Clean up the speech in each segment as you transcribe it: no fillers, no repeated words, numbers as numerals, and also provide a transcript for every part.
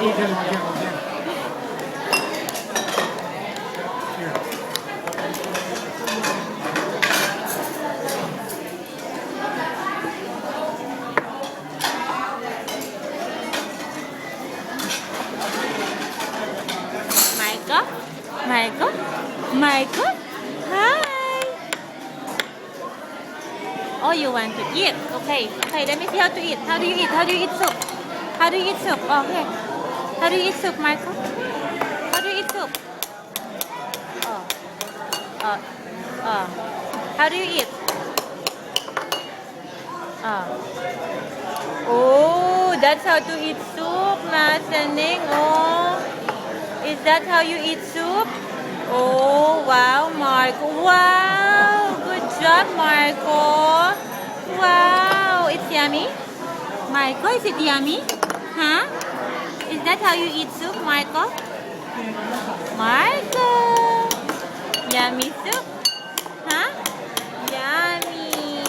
Michael? Michael? Michael? Hi! Oh, you want to eat? Okay. Okay, let me see how to eat. How do you eat? How do you eat soup? How do you eat soup? Okay. How do you eat soup, Michael? How do you eat soup? Oh. How do you eat? Oh, that's how to eat soup, Masaning. Oh. Is that how you eat soup? Oh, wow, Marco. Wow, good job, Marco. Wow, it's yummy. Marco, is it yummy? Huh? Is that how you eat soup, Marco? Marco. Yummy soup? Huh? Yummy.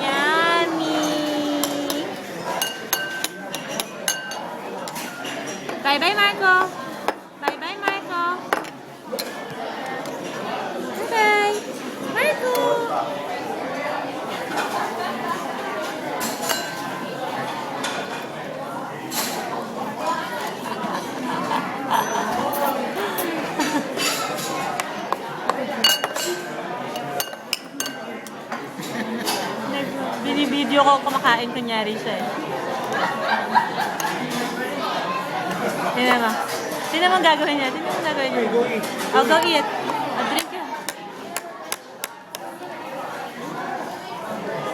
Yummy. Bye-bye, Marco. Bye-bye, Marco. Bye-bye. Marco. Binibideo ko kumakain, kunyari siya eh. Tingnan mo. Tingnan mo ang gagawin niya. Tingnan mo ang gagawin niya. I'll go eat.